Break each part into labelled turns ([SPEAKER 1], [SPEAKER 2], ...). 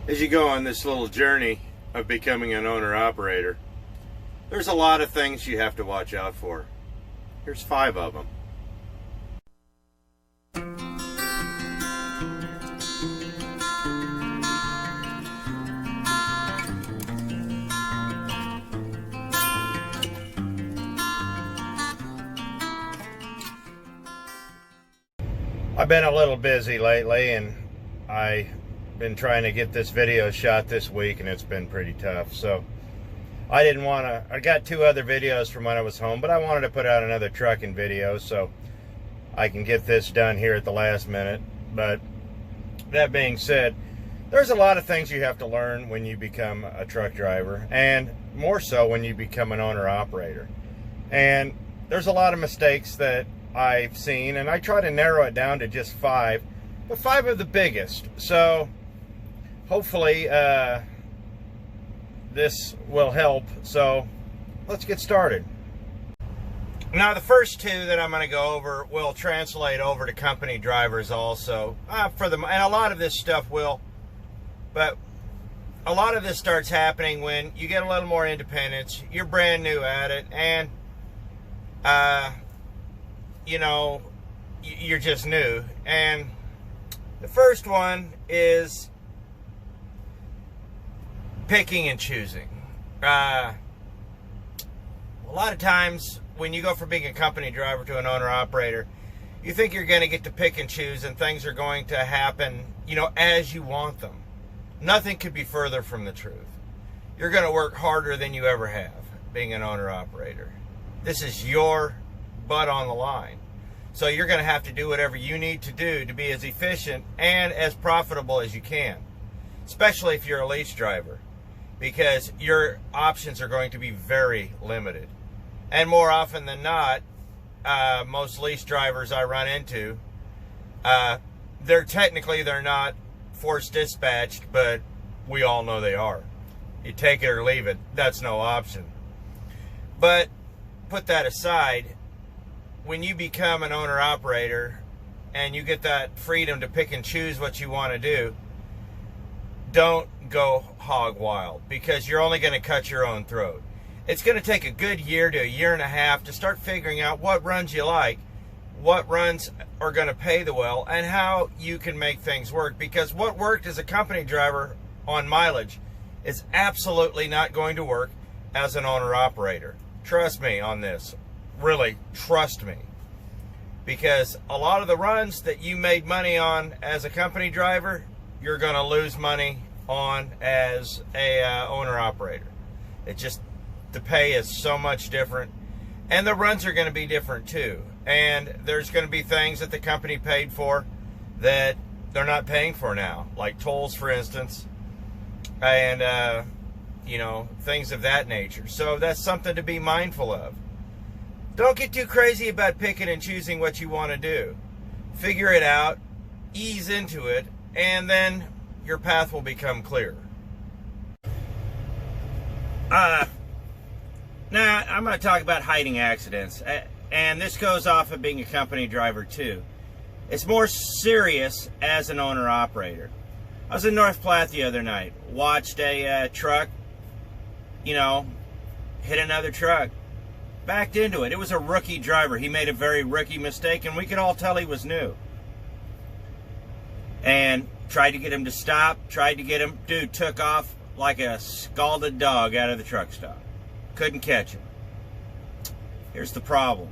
[SPEAKER 1] As you go on this little journey of becoming an owner-operator, there's a lot of things you have to watch out for. Here's 5 of them. I've been a little busy lately, and I've been trying to get this video shot this week, and it's been pretty tough. So I didn't want to, I got 2 other videos from when I was home, but I wanted to put out another trucking video so I can get this done here at the last minute. But that being said, there's a lot of things you have to learn when you become a truck driver, and more so when you become an owner-operator. And there's a lot of mistakes that I've seen, and I try to narrow it down to just 5, but 5 of the biggest. So hopefully this will help. So let's get started. Now, the first 2 that I'm going to go over will translate over to company drivers also. And a lot of this stuff will, but a lot of this starts happening when you get a little more independence. You're brand new at it, and you know, you're just new. And the first one is picking and choosing. A lot of times when you go from being a company driver to an owner-operator, you think you're going to get to pick and choose, and things are going to happen, you know, as you want them. Nothing could be further from the truth. You're going to work harder than you ever have being an owner-operator. This is your butt on the line. So you're going to have to do whatever you need to do to be as efficient and as profitable as you can, especially if you're a lease driver, because your options are going to be very limited. And more often than not, most lease drivers I run into, they're not force dispatched, but we all know they are. You take it or leave it. That's no option. But put that aside, when you become an owner-operator and you get that freedom to pick and choose what you want to do, don't go hog wild, because you're only going to cut your own throat. It's going to take a good year to a year and a half to start figuring out what runs you like, what runs are going to pay the well, and how you can make things work. Because what worked as a company driver on mileage is absolutely not going to work as an owner-operator. Trust me on this. Really, trust me. Because a lot of the runs that you made money on as a company driver, you're going to lose money on as a owner-operator. It just, the pay is so much different, and the runs are going to be different too. And there's going to be things that the company paid for that they're not paying for now, like tolls, for instance, and you know, things of that nature. So that's something to be mindful of. Don't get too crazy about picking and choosing what you want to do. Figure it out, ease into it, and then your path will become clear. Now, I'm going to talk about hiding accidents. And this goes off of being a company driver too. It's more serious as an owner-operator. I was in North Platte the other night. Watched a truck, you know, hit another truck. Backed into it. It was a rookie driver. He made a very rookie mistake, and we could all tell he was new. And tried to get him to stop. Tried to get him. Dude took off like a scalded dog out of the truck stop. Couldn't catch him. Here's the problem.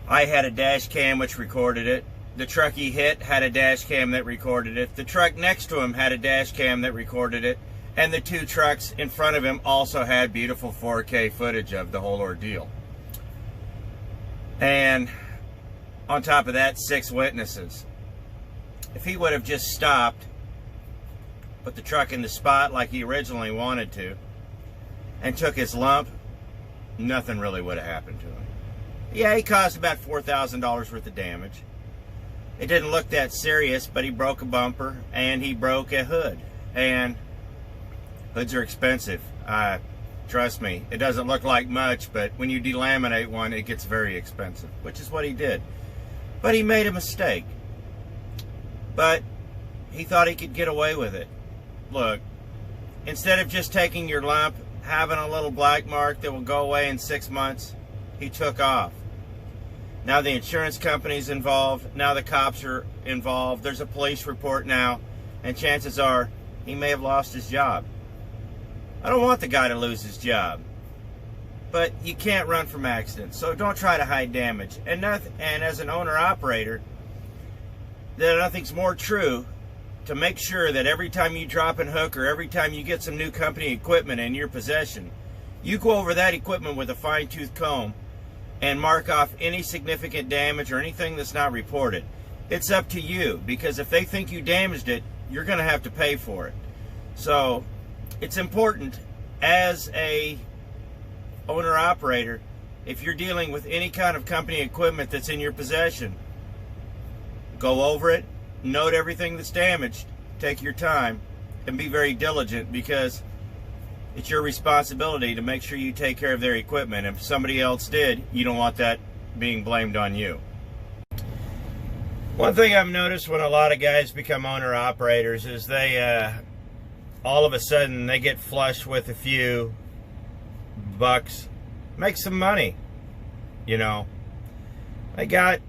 [SPEAKER 1] I had a dash cam which recorded it. The truck he hit had a dash cam that recorded it. The truck next to him had a dash cam that recorded it. And the 2 trucks in front of him also had beautiful 4K footage of the whole ordeal. And on top of that, 6 witnesses. If he would have just stopped, put the truck in the spot like he originally wanted to, and took his lump, nothing really would have happened to him. Yeah, he caused about $4,000 worth of damage. It didn't look that serious, but he broke a bumper and he broke a hood. And hoods are expensive. Trust me, it doesn't look like much, but when you delaminate one, it gets very expensive, which is what he did. But he made a mistake. But he thought he could get away with it. Look, instead of just taking your lump, having a little black mark that will go away in 6 months, he took off. Now the insurance company's involved. Now the cops are involved. There's a police report now. And chances are he may have lost his job. I don't want the guy to lose his job. But you can't run from accidents. So don't try to hide damage. And as an owner-operator, nothing's more true to make sure that every time you drop and hook or every time you get some new company equipment in your possession, you go over that equipment with a fine-tooth comb and mark off any significant damage or anything that's not reported. It's up to you, because if they think you damaged it, you're going to have to pay for it. So it's important as a owner-operator, if you're dealing with any kind of company equipment that's in your possession, go over it, note everything that's damaged, take your time, and be very diligent, because it's your responsibility to make sure you take care of their equipment. If somebody else did, you don't want that being blamed on you. One thing I've noticed when a lot of guys become owner-operators is they, all of a sudden, they get flush with a few bucks, make some money, you know. They got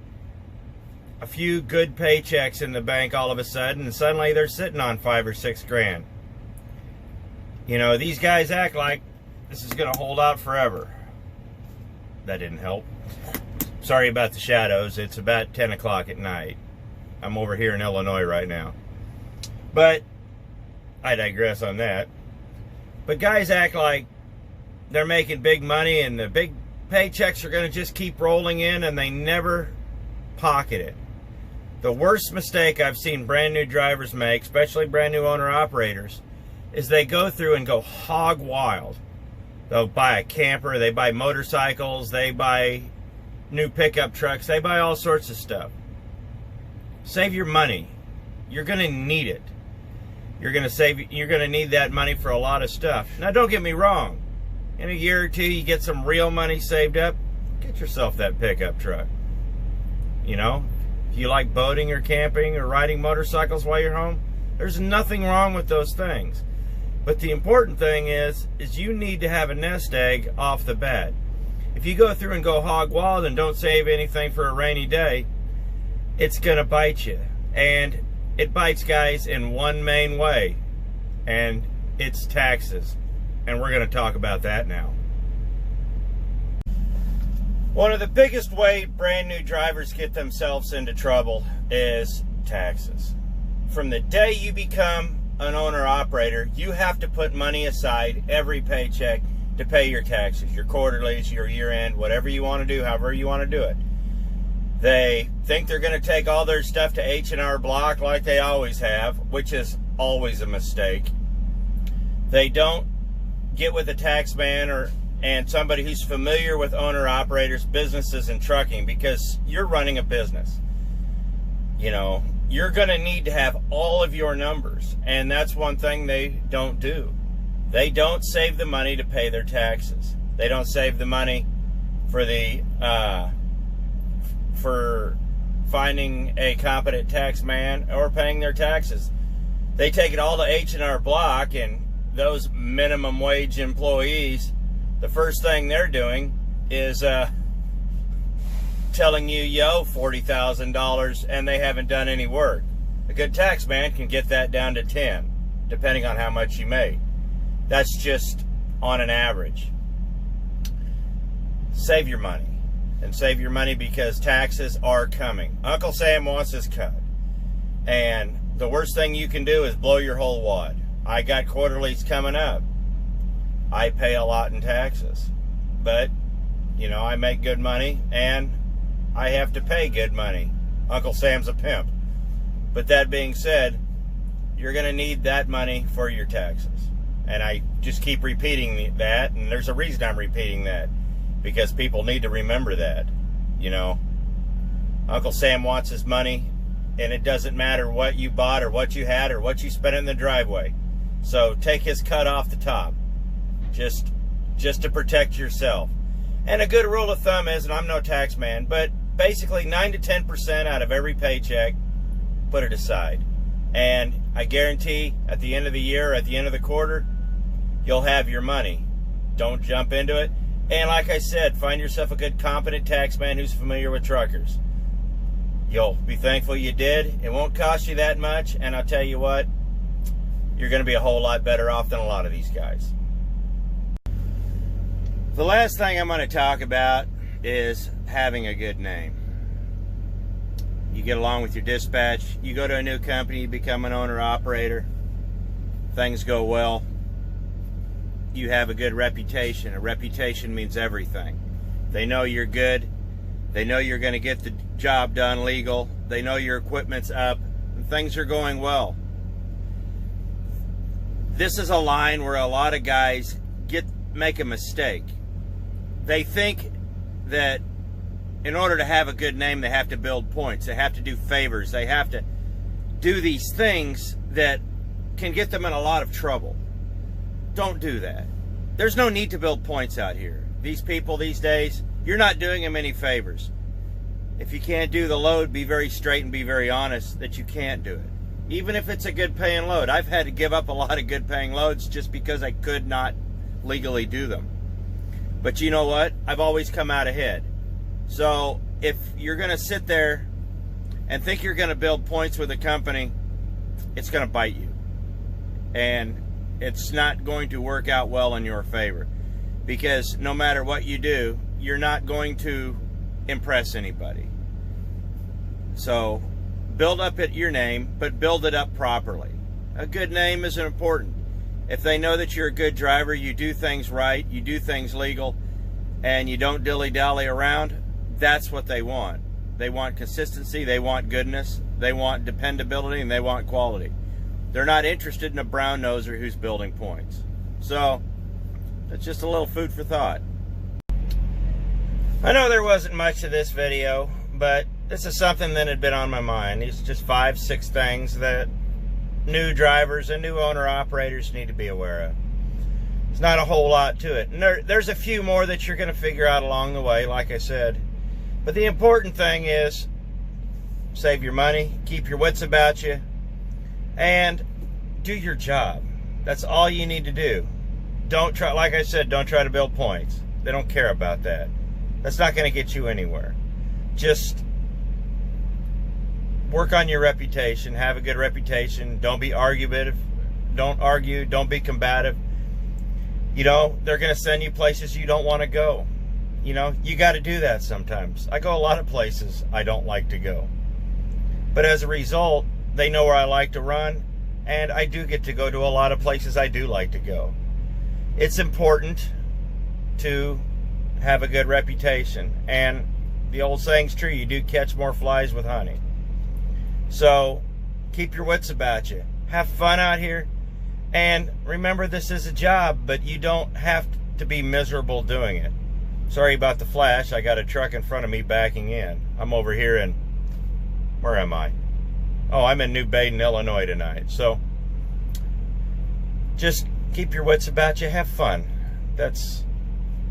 [SPEAKER 1] a few good paychecks in the bank all of a sudden, and suddenly they're sitting on 5 or 6 grand. You know, these guys act like this is going to hold out forever. That didn't help. Sorry about the shadows. It's about 10 o'clock at night. I'm over here in Illinois right now. But I digress on that. But guys act like they're making big money and the big paychecks are going to just keep rolling in, and they never pocket it. The worst mistake I've seen brand new drivers make, especially brand new owner-operators, is they go through and go hog wild. They'll buy a camper, they buy motorcycles, they buy new pickup trucks, they buy all sorts of stuff. Save your money. You're going to need it. You're going to need that money for a lot of stuff. Now, don't get me wrong. In a year or two, you get some real money saved up, get yourself that pickup truck. You know, if you like boating or camping or riding motorcycles while you're home, there's nothing wrong with those things. But the important thing is you need to have a nest egg off the bat. If you go through and go hog wild and don't save anything for a rainy day, it's going to bite you. And it bites guys in one main way, and it's taxes. And we're going to talk about that now. One of the biggest way brand new drivers get themselves into trouble is taxes. From the day you become an owner-operator, you have to put money aside every paycheck to pay your taxes, your quarterlies, your year-end, whatever you want to do, however you want to do it. They think they're going to take all their stuff to H&R Block like they always have, which is always a mistake. They don't get with a tax man and somebody who's familiar with owner-operators, businesses, and trucking, because you're running a business. You know, you're going to need to have all of your numbers, and that's one thing they don't do. They don't save the money to pay their taxes. They don't save the money for for finding a competent tax man or paying their taxes. They take it all to H&R Block, and those minimum wage employees, the first thing they're doing is telling you you owe $40,000 and they haven't done any work. A good tax man can get that down to 10, depending on how much you make. That's just on an average. Save your money. And save your money, because taxes are coming. Uncle Sam wants his cut. And the worst thing you can do is blow your whole wad. I got quarterlies coming up. I pay a lot in taxes. But, you know, I make good money and I have to pay good money. Uncle Sam's a pimp. But that being said, you're going to need that money for your taxes. And I just keep repeating that, and there's a reason I'm repeating that. Because people need to remember that. You know, Uncle Sam wants his money, and it doesn't matter what you bought or what you had or what you spent in the driveway. So take his cut off the top, just to protect yourself. And a good rule of thumb is, and I'm no tax man, but basically 9 to 10% out of every paycheck, put it aside. And I guarantee at the end of the year, at the end of the quarter, you'll have your money. Don't jump into it. And like I said, find yourself a good, competent taxman who's familiar with truckers. You'll be thankful you did. It won't cost you that much. And I'll tell you what, you're going to be a whole lot better off than a lot of these guys. The last thing I'm going to talk about is having a good name. You get along with your dispatch, you go to a new company, you become an owner-operator, things go well, you have a good reputation. A reputation means everything. They know you're good, they know you're going to get the job done legal, they know your equipment's up, and things are going well. This is a line where a lot of guys make a mistake. They think that in order to have a good name, they have to build points. They have to do favors. They have to do these things that can get them in a lot of trouble. Don't do that. There's no need to build points out here. These people these days, you're not doing them any favors. If you can't do the load, be very straight and be very honest that you can't do it. Even if it's a good paying load. I've had to give up a lot of good paying loads just because I could not legally do them. But you know what? I've always come out ahead. So if you're going to sit there and think you're going to build points with a company, it's going to bite you. And it's not going to work out well in your favor. Because no matter what you do, you're not going to impress anybody. So build up your name, but build it up properly. A good name is important. If they know that you're a good driver, you do things right, you do things legal, and you don't dilly-dally around, that's what they want. They want consistency, they want goodness, they want dependability, and they want quality. They're not interested in a brown noser who's building points. So, that's just a little food for thought. I know there wasn't much to this video, but this is something that had been on my mind. These are just 5-6 things that new drivers and new owner-operators need to be aware of. There's not a whole lot to it. And there's a few more that you're going to figure out along the way, like I said. But the important thing is save your money, keep your wits about you, and do your job. That's all you need to do. Don't try, like I said, don't try to build points. They don't care about that. That's not going to get you anywhere. Just work on your reputation, have a good reputation, don't be argumentative, don't argue, don't be combative. You know, they're going to send you places you don't want to go. You know, you got to do that sometimes. I go a lot of places I don't like to go. But as a result, they know where I like to run, and I do get to go to a lot of places I do like to go. It's important to have a good reputation, and the old saying's true, you do catch more flies with honey. So, keep your wits about you. Have fun out here, and remember this is a job, but you don't have to be miserable doing it. Sorry about the flash. I got a truck in front of me backing in. I'm over here in, where am I? Oh, I'm in New Baden, Illinois tonight. So, just keep your wits about you. Have fun. That's,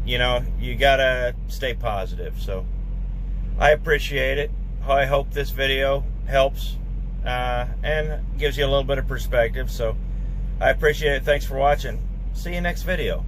[SPEAKER 1] you know, you gotta stay positive. So, I appreciate it. I hope this video helps and gives you a little bit of perspective. So, I appreciate it. Thanks for watching. See you next video.